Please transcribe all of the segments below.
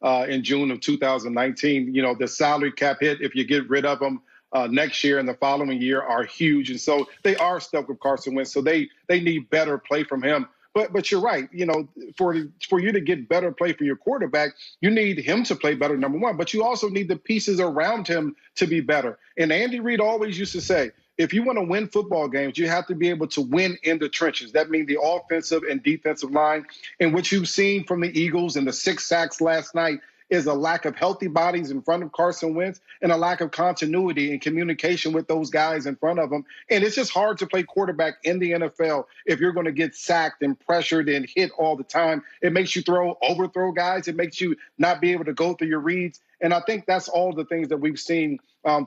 in June of 2019. You know, the salary cap hit, if you get rid of them next year and the following year, are huge. And so they are stuck with Carson Wentz. So they need better play from him. But you're right. You know, for you to get better play from your quarterback, you need him to play better, number one. But you also need the pieces around him to be better. And Andy Reid always used to say, if you want to win football games, you have to be able to win in the trenches. That means the offensive and defensive line. And what you've seen from the Eagles and the 6 sacks last night is a lack of healthy bodies in front of Carson Wentz and a lack of continuity and communication with those guys in front of him. And it's just hard to play quarterback in the NFL if you're going to get sacked and pressured and hit all the time. It makes you overthrow guys. It makes you not be able to go through your reads. And I think that's all the things that we've seen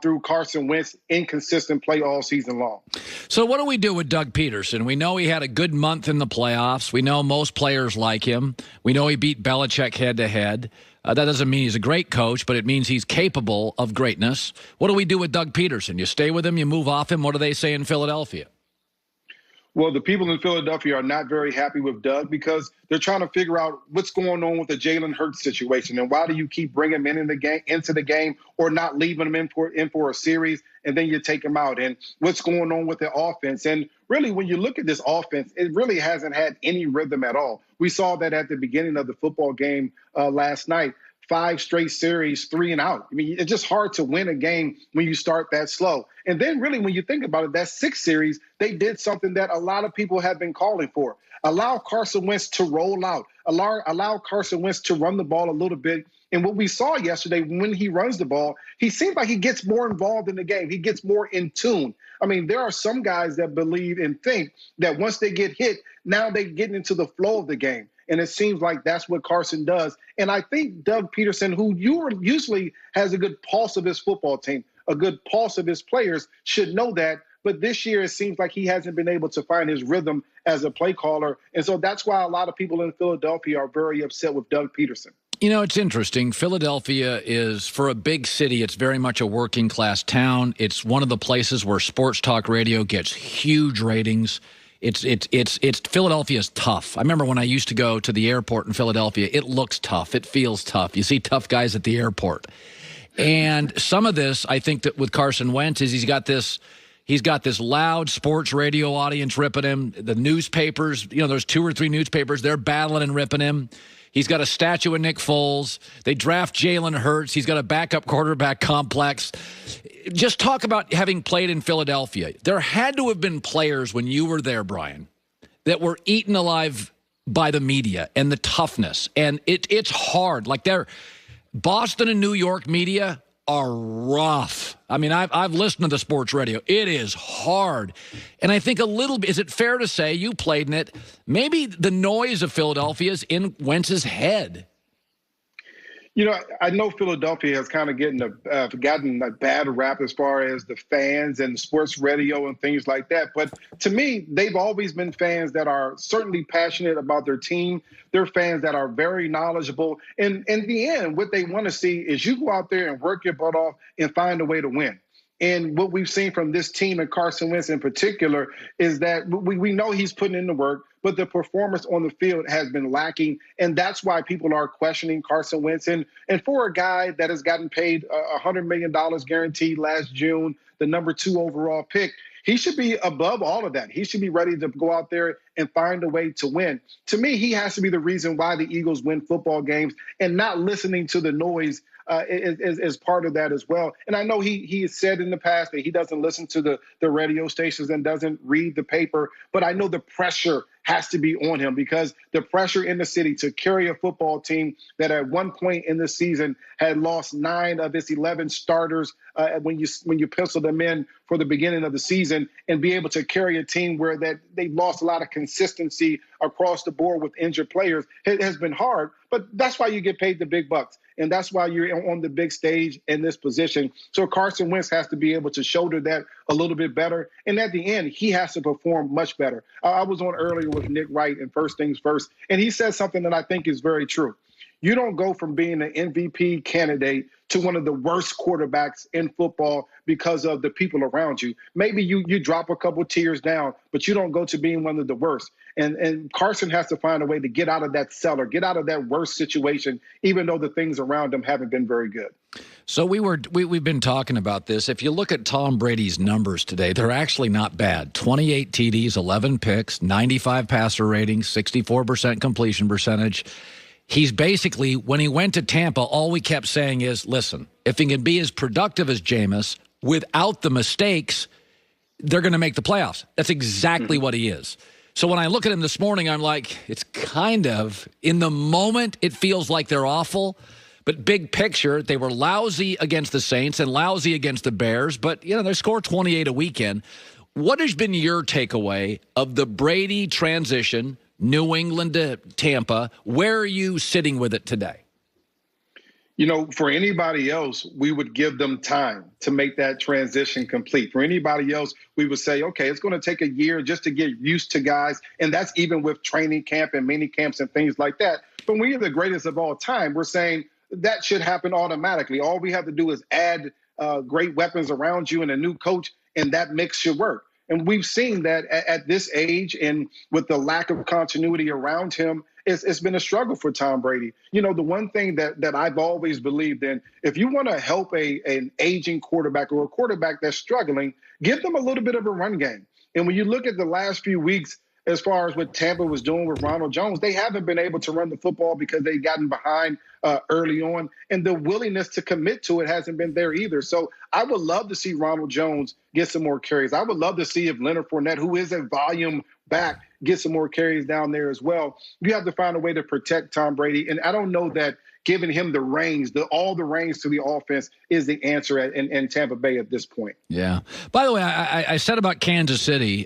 through Carson Wentz, inconsistent play all season long. So what do we do with Doug Peterson? We know he had a good month in the playoffs. We know most players like him. We know he beat Belichick head-to-head. That doesn't mean he's a great coach, but it means he's capable of greatness. What do we do with Doug Peterson? You stay with him, you move off him. What do they say in Philadelphia? Well, the people in Philadelphia are not very happy with Doug because they're trying to figure out what's going on with the Jalen Hurts situation and why do you keep bringing him into the game or not leaving him in for a series and then you take him out, and what's going on with the offense. And really, when you look at this offense, it really hasn't had any rhythm at all. We saw that at the beginning of the football game last night. 5 straight series, 3 and out. I mean, it's just hard to win a game when you start that slow. And then really, when you think about it, that 6th series, they did something that a lot of people have been calling for. Allow Carson Wentz to roll out. Allow Carson Wentz to run the ball a little bit. And what we saw yesterday, when he runs the ball, he seems like he gets more involved in the game. He gets more in tune. I mean, there are some guys that believe and think that once they get hit, now they're getting into the flow of the game. And it seems like that's what Carson does. And I think Doug Peterson, who usually has a good pulse of his football team, a good pulse of his players, should know that. But this year, it seems like he hasn't been able to find his rhythm as a play caller. And so that's why a lot of people in Philadelphia are very upset with Doug Peterson. You know, it's interesting. Philadelphia is, for a big city, it's very much a working class town. It's one of the places where sports talk radio gets huge ratings. It's Philadelphia's tough. I remember when I used to go to the airport in Philadelphia, it looks tough. It feels tough. You see tough guys at the airport. And some of this, I think that with Carson Wentz is he's got this loud sports radio audience ripping him. The newspapers, you know, there's 2 or 3 newspapers, they're battling and ripping him. He's got a statue of Nick Foles. They draft Jalen Hurts. He's got a backup quarterback complex. Just talk about having played in Philadelphia. There had to have been players when you were there, Brian, that were eaten alive by the media and the toughness. And it's hard. Like Boston and New York media are rough. I mean, I've listened to the sports radio. It is hard. And I think a little bit, is it fair to say, you played in it, maybe the noise of Philadelphia is in Wentz's head? You know, I know Philadelphia has kind of gotten a bad rap as far as the fans and sports radio and things like that. But to me, they've always been fans that are certainly passionate about their team. They're fans that are very knowledgeable. And in the end, what they want to see is you go out there and work your butt off and find a way to win. And what we've seen from this team and Carson Wentz in particular is that we know he's putting in the work, but the performance on the field has been lacking. And that's why people are questioning Carson Wentz. And for a guy that has gotten paid $100 million guaranteed last June, the number 2 overall pick, he should be above all of that. He should be ready to go out there and find a way to win. To me, he has to be the reason why the Eagles win football games, and not listening to the noise is part of that as well. And I know he has said in the past that he doesn't listen to the radio stations and doesn't read the paper, but I know the pressure has to be on him because the pressure in the city to carry a football team that at one point in the season had lost 9 of its 11 starters when you pencil them in for the beginning of the season, and be able to carry a team where that they lost a lot of consistency across the board with injured players, it has been hard. But that's why you get paid the big bucks. And that's why you're on the big stage in this position. So Carson Wentz has to be able to shoulder that a little bit better. And at the end, he has to perform much better. I was on earlier with Nick Wright and First Things First, and he said something that I think is very true. You don't go from being an MVP candidate to one of the worst quarterbacks in football because of the people around you. Maybe you drop a couple tiers down, but you don't go to being one of the worst. And Carson has to find a way to get out of that cellar, get out of that worst situation, even though the things around him haven't been very good. So we've been talking about this. If you look at Tom Brady's numbers today, they're actually not bad. 28 TDs, 11 picks, 95 passer rating, 64% completion percentage. He's basically, when he went to Tampa, all we kept saying is, listen, if he can be as productive as Jameis without the mistakes, they're going to make the playoffs. That's exactly what he is. So when I look at him this morning, I'm like, it's kind of, in the moment, it feels like they're awful. But big picture, they were lousy against the Saints and lousy against the Bears. But, they score 28 a weekend. What has been your takeaway of the Brady transition, New England to Tampa? Where are you sitting with it today? For anybody else, we would give them time to make that transition complete. For anybody else, we would say, okay, it's going to take a year just to get used to guys. And that's even with training camp and mini camps and things like that. But when you're the greatest of all time, we're saying that should happen automatically. All we have to do is add great weapons around you and a new coach, and that mix should work. And we've seen that at this age and with the lack of continuity around him, it's been a struggle for Tom Brady. The one thing that I've always believed in, if you want to help an aging quarterback or a quarterback that's struggling, give them a little bit of a run game. And when you look at the last few weeks, as far as what Tampa was doing with Ronald Jones, they haven't been able to run the football because they've gotten behind early on, and the willingness to commit to it hasn't been there either. So I would love to see Ronald Jones get some more carries. I would love to see if Leonard Fournette, who is a volume back, get some more carries down there as well. You have to find a way to protect Tom Brady, and I don't know that giving him the reins, all the reins to the offense is the answer in Tampa Bay at this point. Yeah. By the way, I said about Kansas City,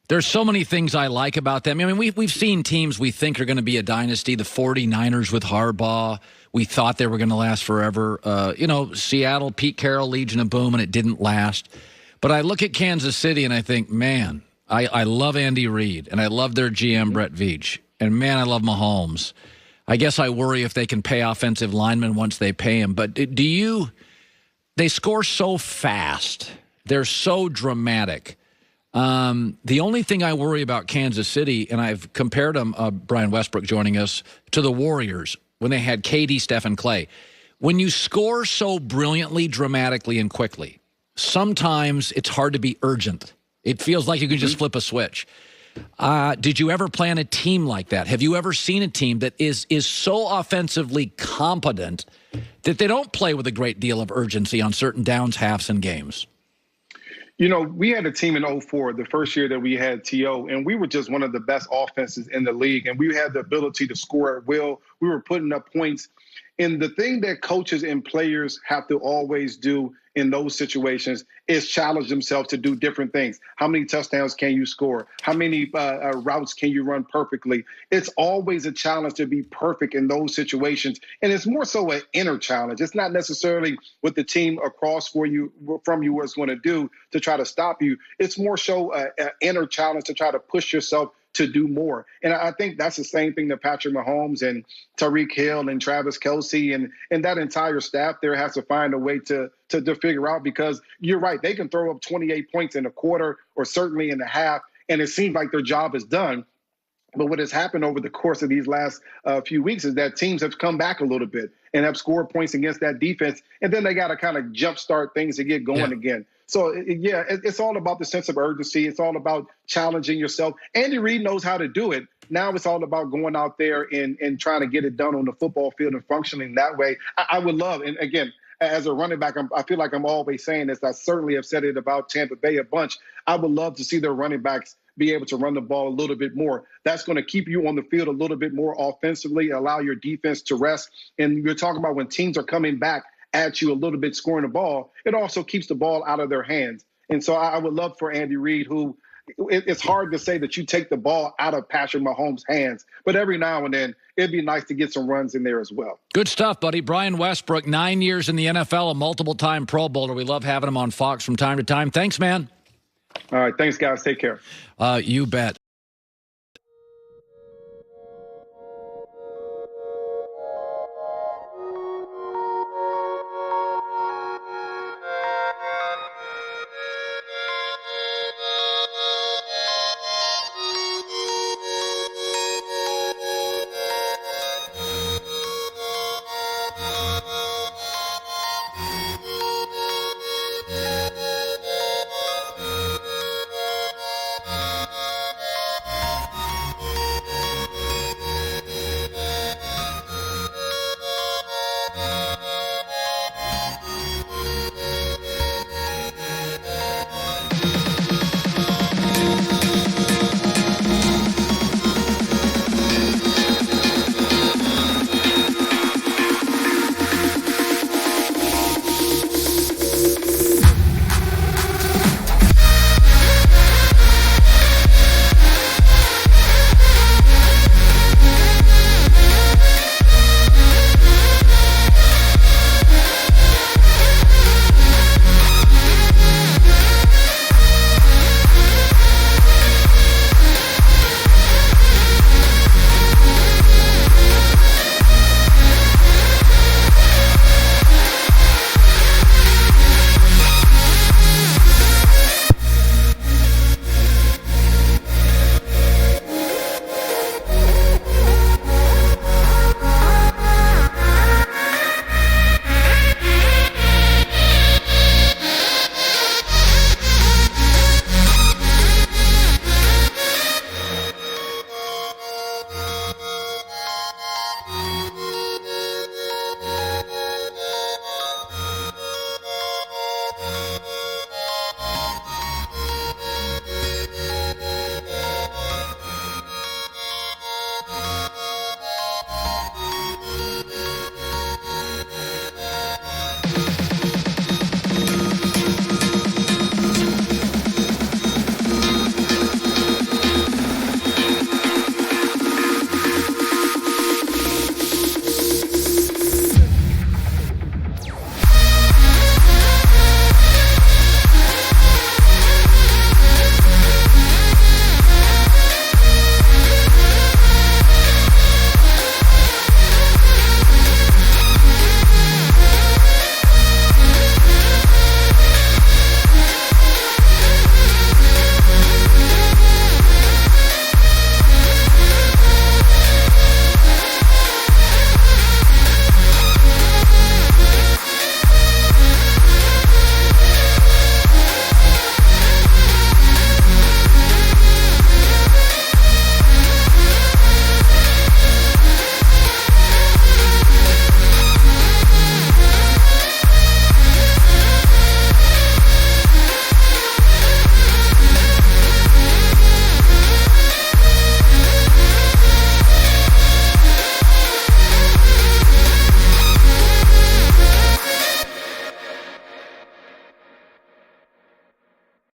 there's so many things I like about them. I mean, we've seen teams we think are going to be a dynasty. The 49ers with Harbaugh, we thought they were going to last forever. Seattle, Pete Carroll, Legion of Boom, and it didn't last. But I look at Kansas City and I think, man, I love Andy Reid, and I love their GM, Brett Veach. And, man, I love Mahomes. I guess I worry if they can pay offensive linemen once they pay them. But they score so fast. They're so dramatic. The only thing I worry about Kansas City, and I've compared them, Brian Westbrook joining us, to the Warriors when they had KD, Steph, and Clay. When you score so brilliantly, dramatically, and quickly, sometimes it's hard to be urgent. It feels like you can just flip a switch. Did you ever play on a team like that? Have you ever seen a team that is so offensively competent that they don't play with a great deal of urgency on certain downs, halves, and games? We had a team in 2004, the first year that we had T.O., and we were just one of the best offenses in the league, and we had the ability to score at will. We were putting up points. And the thing that coaches and players have to always do in those situations is challenge themselves to do different things. How many touchdowns can you score? How many routes can you run perfectly? It's always a challenge to be perfect in those situations. And it's more so an inner challenge. It's not necessarily what the team across from you is going to do to try to stop you. It's more so an inner challenge to try to push yourself to do more. And I think that's the same thing that Patrick Mahomes and Tyreek Hill and Travis Kelce and that entire staff there has to find a way to figure out, because you're right. They can throw up 28 points in a quarter or certainly in a half, and it seems like their job is done. But what has happened over the course of these last few weeks is that teams have come back a little bit and have scored points against that defense, and then they got to kind of jumpstart things to get going again. So, it's all about the sense of urgency. It's all about challenging yourself. Andy Reid knows how to do it. Now it's all about going out there and trying to get it done on the football field and functioning that way. I would love, and again, as a running back, I feel like I'm always saying this. I certainly have said it about Tampa Bay a bunch. I would love to see their running backs be able to run the ball a little bit more. That's going to keep you on the field a little bit more offensively, allow your defense to rest. And you're talking about when teams are coming back at you a little bit scoring the ball, it also keeps the ball out of their hands. And so I would love for Andy Reid, who it's hard to say that you take the ball out of Patrick Mahomes' hands, but every now and then it'd be nice to get some runs in there as well. Good stuff, buddy. Brian Westbrook, 9 years in the NFL, a multiple-time Pro Bowler. We love having him on Fox from time to time. Thanks, man. All right. Thanks, guys. Take care. You bet.